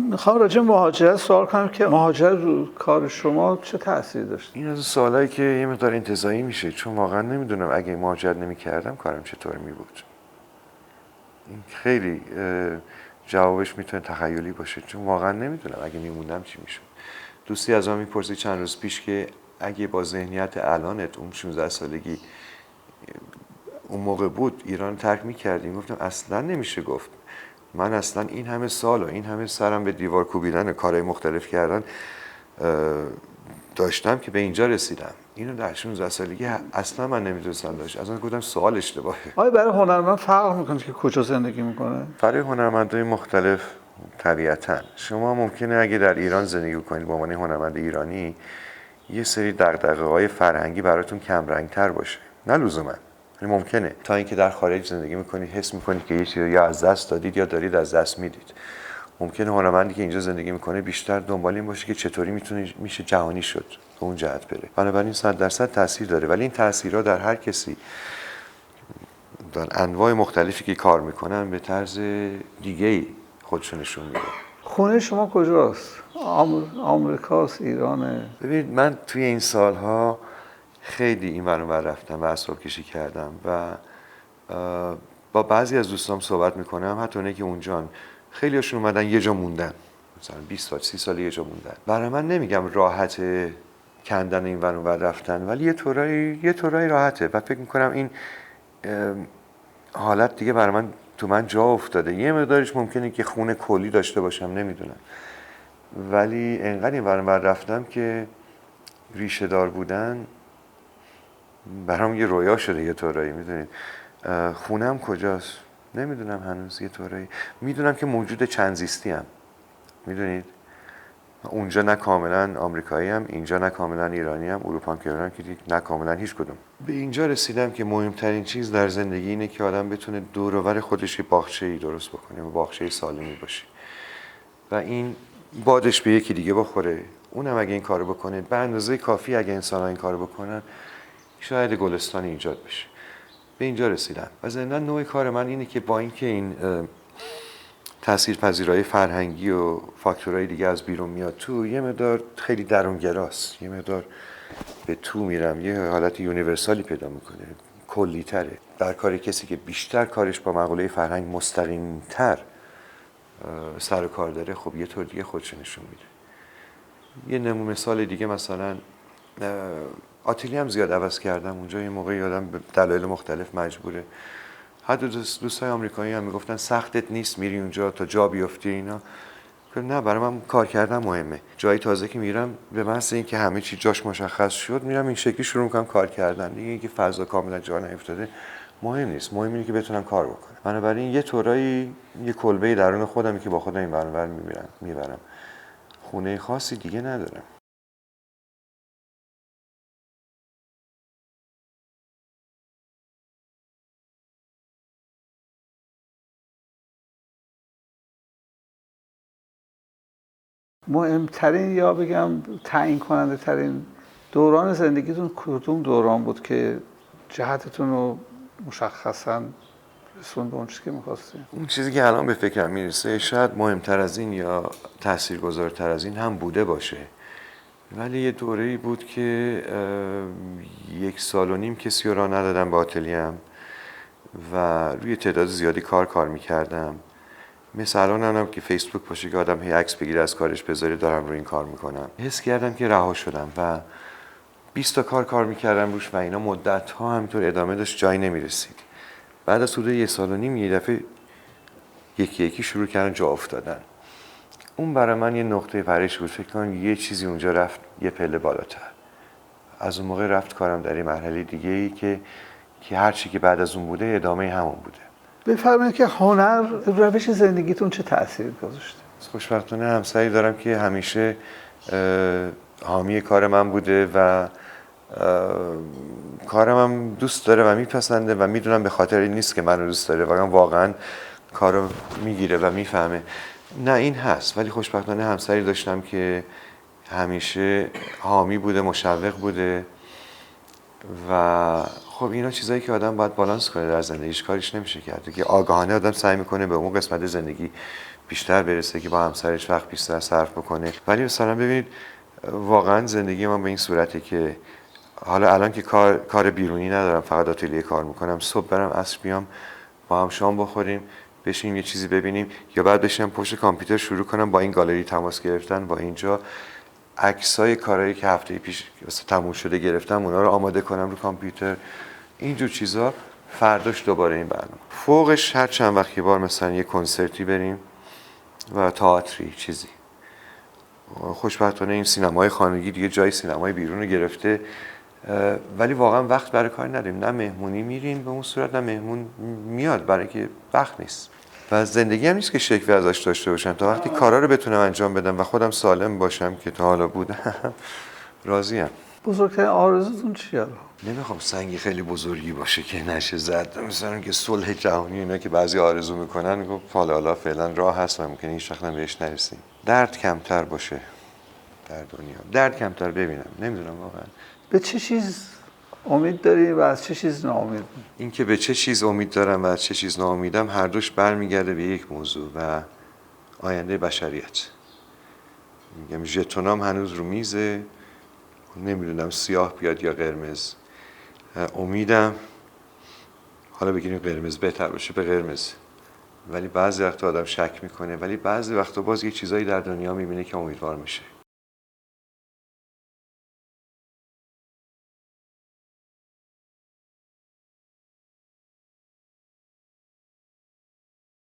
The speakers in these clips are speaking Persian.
میخوام راجع به مهاجرت سوال کنم که مهاجرت رو کار شما چه تأثیری داشت؟ این از سوالایی که یه مقدار انتزاعی میشه، چون واقعا نمیدونم اگه مهاجرت نمیکردم کارم چطور میبود. این خیلی جوابش میتونه تخیلی باشه، چون واقعا نمیدونم اگه میموندم چی میشد. دوستی از من میپرسید چند روز پیش که اگه با ذهنیت الانت اون 16 سالگی اون موقع بود ایران ترک میکردیم، گفتم اصلا نمیشه گفت. من اصلا این همه سال و این همه سرم به دیوار کوبیدن و کارهای مختلف کردن داشتم که به اینجا رسیدم. اینو در 16 سالگی اصلا من نمیدونستم داشت. از اون گفتم سوال اشتباهه. آیا برای هنرمند فرق میکنه که کجا زندگی میکنه؟ برای هنرمندای مختلف طبیعتاً شما ممکنه اگه در ایران زندگی کنید به عنوان هنرمند ایرانی یه سری دغدغه‌های فرهنگی براتون کم رنگ‌تر باشه، نه لزوما، ممکنه تا اینکه در خارج زندگی میکنید حس میکنید که یه چیزی یا از دست دادید یا دارید از دست میدید. ممکنه هنرمندی که اینجا زندگی میکنه بیشتر دنبال این باشه که چطوری میشه جهانی شد، به اون جهت بره. بنابراین 100% تاثیر داره، ولی این تاثیرها در هر کسی در انواع مختلفی که کار میکنن به طرز دیگه‌ای خودشون نشون میده. خونه شما کجاست؟ آمریکاست، ایرانه؟ ببینید من توی این سالها خیلی این ور اون ور رفتم و اعصاب کشی کردم و با بعضی از دوستام صحبت میکنم، حتی اونایی که اونجان، خیلی هاشون اومدن یه جا موندن، مثلا 20 سال 30 سال یه جا موندن. برای من نمیگم راحت کندن این ور اون ور رفتن، ولی یه طورایی راحته و فکر میکنم این حالت دیگه برای من جا افتاده. یه مقدارش ممکنه که خونه کلی داشته باشم، نمیدونم، ولی انقدر این ور اون ور رفتم که ریشه دار بودن برام یه رویا شده یه طورایی. میدونید خونم کجاست نمیدونم هنوز، یه طورایی میدونم که موجود چند زیستی ام. میدونید اونجا نه کاملا آمریکایی ام، اینجا نه کاملا ایرانی ام، اروپا هم که نه کاملا هیچ کدوم. به اینجا رسیدم که مهمترین چیز در زندگی اینه که آدم بتونه دور و بر خودش یه باغچه‌ای درست بکنه و باغچه سالمی باشه و این بادش به یکی دیگه بخوره. اونم اگه این کارو بکنه به اندازه کافی، اگه انسان‌ها این کارو بکنن شاید گلستان ایجاد بشه. به اینجا رسیدم و ضمن نوع کار من اینه که با اینکه این تاثیرپذیرهای فرهنگی و فاکتورهای دیگه از بیرون میاد تو، یه مقدار خیلی درونگراست، یه مقدار به تو میرم، یه حالت یونیورسالی پیدا میکنه، کلی تره. در کار کسی که بیشتر کارش با مقوله فرهنگ مستقیم‌تر سر و کار داره، خب یه طور دیگه خودش نشون میده. یه نمونه مثال دیگه، مثلا آتلیه هم زیاد عوض کردم اونجا. یه موقعی آدم به دلایل مختلف مجبوره. حتی دوستای آمریکایی هم میگفتن سختت نیست میری اونجا تا جا بیفتی اینا. نه، برای من کار کردن مهمه. جایی تازه که میرم به محض اینکه همه چی جاش مشخص شد میرم این شکلی شروع میکنم کار کردن دیگه. اینکه فضا کاملا جا نیفتاده مهم نیست، مهم اینه که بتونم کار بکنم. بنابراین یه طورایی یه کلبه درون خودمی که با خودم این ور میبرم. خونه خاصی دیگه ندارم. مهمترین یا بگم تعیین کننده ترین دوران زندگیتون کدوم دوران بود که جهتتون رو مشخصاً رسوند به اون چیزی که می‌خواستین؟ اون چیزی که الان به فکرم میرسه شاید مهمتر از این یا تاثیرگذارتر از این هم بوده باشه، ولی یه دوره‌ای بود که 1.5 سال کسی رو راه ندادم به آتلیه‌ام و روی تعداد زیادی کار میکردم. مثل الان هم که فیسبوک باشه که آدم هی عکس بگیره از کارش بذاره دارم روی این کار میکنم. حس کردم که رها شدم و 20 تا کار میکردم روش و اینا مدت‌ها همینطور ادامه داشت، جایی نمیرسید. بعد از حدود 1.5 سال یه دفعه یکی شروع کردن جا افتادن. اون برای من یه نقطه پرش بود. فکر کنم یه چیزی اونجا رفت یه پله بالاتر. از اون موقع رفت کارم در این مرحله دیگه‌ای که هر چی که بعد از اون بوده ادامه همون بوده. بفرمایید که هنر روش زندگیتون چه تأثیری گذاشته؟ خوشبختانه همسری دارم که همیشه حامی کار من بوده و کارم هم دوست داره و میپسنده و میدونم به خاطر این نیست که منو دوست داره واقعا کارو میگیره و میفهمه. نه این هست، ولی خوشبختانه همسری داشتم که همیشه حامی بوده، مشوق بوده و خب اینا چیزایی که آدم باید بالانس کنه در زندگیش، کارش نمیشه کرد که آگاهانه آدم سعی میکنه به اون قسمت زندگی بیشتر برسه که با همسرش وقت بیشتر صرف بکنه. ولی مثلا ببینید واقعا زندگی من به این صورته که حالا الان که کار بیرونی ندارم، فقط آتلیه کار میکنم، صبح برم عصر بیام با هم شام بخوریم، بشینیم یه چیزی ببینیم، یا بعد بشینم پشت کامپیوتر شروع کنم با این گالری تماس گرفتن، با اینجا عکسای کارهایی که هفته پیش تموم شده گرفتم اونا رو آماده کنم رو کامپیوتر، اینجور چیزا. فرداش دوباره این برنامه، فوقش هر چند وقت یه بار مثلا یه کنسرتی بریم و تئاتری چیزی. خوشبختانه این سینمای خانگی دیگه جای سینمای بیرون رو گرفته، ولی واقعا وقت برای کار نداریم، نه مهمونی میریم به اون صورت، نه مهمون میاد، برای که وقت نیست. و زندگی هم نیست که شکوه ازش داشته باشم، تا وقتی کارا رو بتونم انجام بدم و خودم سالم باشم که تا حالا بودم راضیم. بزرگترین آرزوتون چیه؟ نمیخوام سنگی خیلی بزرگی باشه که نشه زد، مثلا که صلح جهانی اینا که بعضی آرزو میکنن، گفت حالا فعلا راه هست و ممکنه هیچ وقت بهش نرسیم. درد کمتر باشه در دنیا، درد کمتر ببینم. نمیدونم واقعا به چه چیز امید داری و از چه چیز ناامید؟ این که به چه چیز امید دارم و از چه چیز ناامیدم هر دوش برمیگرده به یک موضوع و آینده بشریت. میگم ژتونام هنوز رو میزه، نمیدونم سیاه بیاد یا قرمز. امیدم حالا بگیریم قرمز بهتر باشه، به قرمز. ولی بعضی وقتا آدم شک میکنه، ولی بعضی وقتا باز یه چیزایی در دنیا میبینه که امیدوار میشه.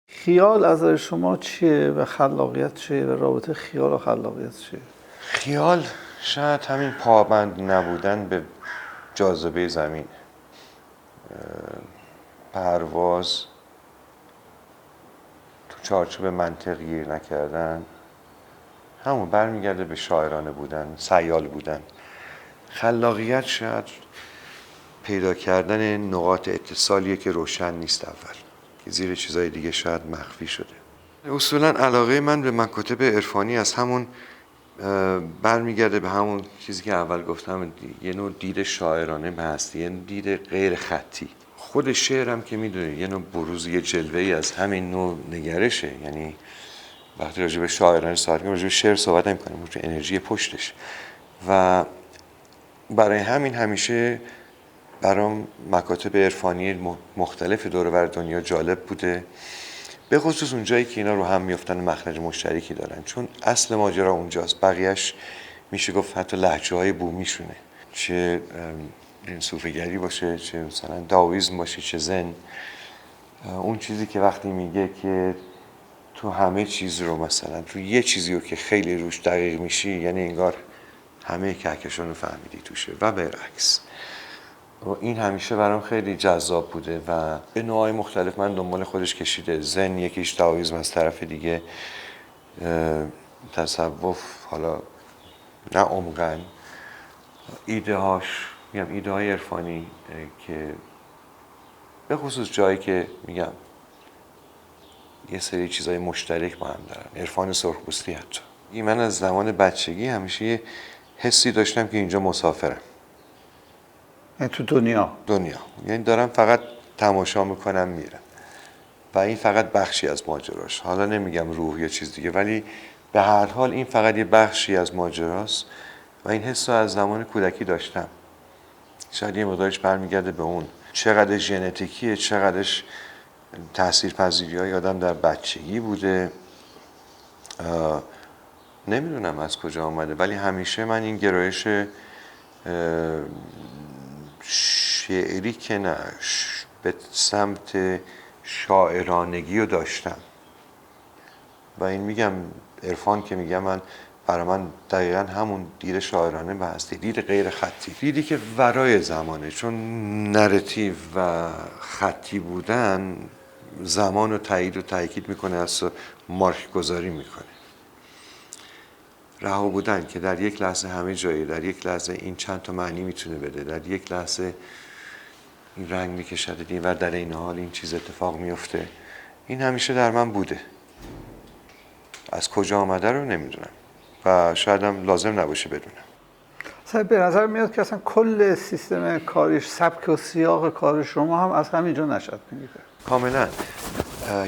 خیال از نظر شما چیه و خلاقیت چیه و رابطه خیال و خلاقیت چیه؟ خیال شاید همین پابند نبودن به جاذبه زمین، پرواز تو چارچوب منطق گیر نکردن، همون برمیگرده به شاعرانه بودن، سیال بودن. خلاقیت شاید پیدا کردن نقاط اتصالیه که روشن نیست اول، که زیر چیزای دیگه شاید مخفی شده. اصولا علاقه من به مکاتب عرفانی از همون برمیگرده به همون چیزی که اول گفتم، یه نوع دید شاعرانه به هستی، یه نوع دید غیر خطی. خود شعرم که میدونی یه نوع بروز، یه جلوه‌ای از همین نوع نگرشه. یعنی وقتی راجع به شاعرانه صحبت می‌کنم، راجع به شعر صحبت نمی‌کنم، راجع به انرژی پشتش. و برای همین همیشه برام مکاتب عرفانی مختلف دور و بر دنیا جالب بوده، به خصوص اون جایی که اینا رو هم میافتن مخرج مشترکی دارن، چون اصل ماجرا اونجاست، بقیهش میشه گفت حتی لهجه‌های بومیشونه، چه این صوفیگری باشه، چه مثلا داویسم باشه، چه زن. اون چیزی که وقتی میگه که تو همه چیز رو، مثلا تو یه چیزی رو که خیلی روش دقیق میشی، یعنی انگار همه کهکشان رو فهمیدی توشه و برعکس. این همیشه برام خیلی جذاب بوده و به نوعای مختلف من دنبال خودش کشیده. زن یکیش، داویسم از طرف دیگه، تصوف حالا نه عمقاً، ایده های عرفانی که به خصوص جایی که میگم یه سری چیزای مشترک با هم دارن، عرفان سرخپوستی حتی. من از زمان بچگی همیشه یه حسی داشتم که اینجا مسافرم. یعنی تو دنیا، یعنی دارم فقط تماشا میکنم میرم و این فقط بخشی از ماجراست. حالا نمیگم روح یا چیز دیگه، ولی به هر حال این فقط یه بخشی از ماجراست و این حس رو از زمان کودکی داشتم. شاید یه مقدارش برمیگرده به اون، چقدر ژنتیکیه، چقدرش تاثیرپذیری های آدم در بچگی بوده، نمیدونم از کجا آمده، ولی همیشه من این گرایش شعری که نه، به سمت شاعرانگی رو داشتم. و این میگم عرفان که میگم من، برای من دقیقا همون دید شاعرانه به هستی، دید غیر خطی، دیدی که ورای زمانه، چون نراتیو و خطی بودن زمان رو تایید و تاکید میکنه، از مارک گذاری میکنه. رها بودن که در یک لحظه همه جایی، در یک لحظه این چند تا معنی میتونه بده، در یک لحظه این رنگ میکشد این و در این حال این چیز اتفاق میفته. این همیشه در من بوده. از کجا آمده رو نمیدونم و شاید هم لازم نباشه بدونم. اصلا به نظر میاد که اصلا کل سیستم کاریش، سبک و سیاق کار شما هم از همینجا نشأت میگیره. کاملا.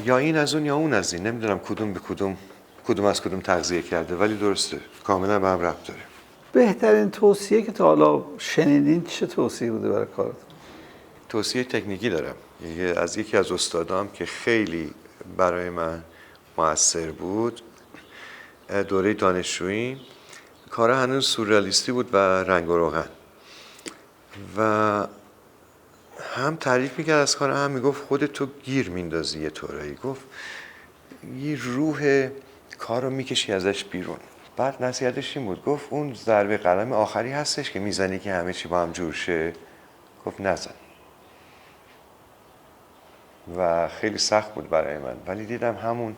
یا این از اون یا اون از این، نمیدونم کدوم به کدوم از کدوم تغذیه کرده، ولی درسته کاملا به هم ربط داره. بهترین توصیه که تا حالا شنیدین چه توصیه بوده برای کارتون؟ توصیه تکنیکی دارم از یکی از استادام که خیلی برای من مؤثر بود. دوره دانشجویی کارا هنوز سورئالیستی بود و رنگ و روغن و هم تعریف میکرد از کار، هم میگفت خودتو گیر میندازی یه طورایی. گفت یه روح کار رو میکشی ازش بیرون. بعد نصیحتش این بود، گفت اون ضربه قلم آخری هستش که میزنی که همه چی با هم جور شه. گفت نزن. و خیلی سخت بود برای من، ولی دیدم همون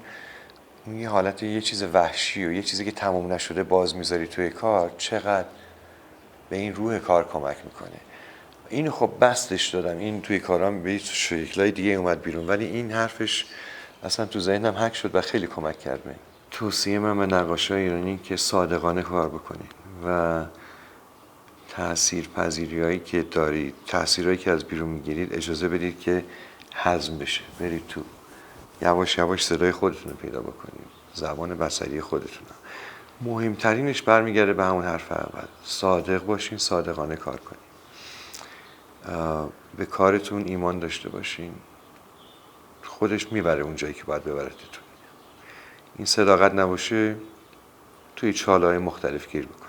یه حالت یه چیز وحشی و یه چیزی که تموم نشده باز میذاری توی کار چقدر به این روح کار کمک میکنه. اینو خب بستش دادم، این توی کارام به شکلای دیگه اومد بیرون، ولی این حرفش اصلا تو ذهنم حک شد و خیلی کمک کرد به این. توصیه من به نقاشای ایرانی که صادقانه کار بکنید و تاثیرپذیریایی که دارید، تاثیرایی که از بیرون میگیرید اجازه بدید که هضم بشه، برید تو، یواش یواش صدای خودتون رو پیدا بکنید، زبان بصری خودتون. مهمترینش برمیگرده به همون حرف اول، صادق باشین، صادقانه کار کنید، به کارتون ایمان داشته باشین، خودش میبره اون جایی که باید ببرتتون. این صداقت نباشه توی چاله‌های مختلف گیر میکنید.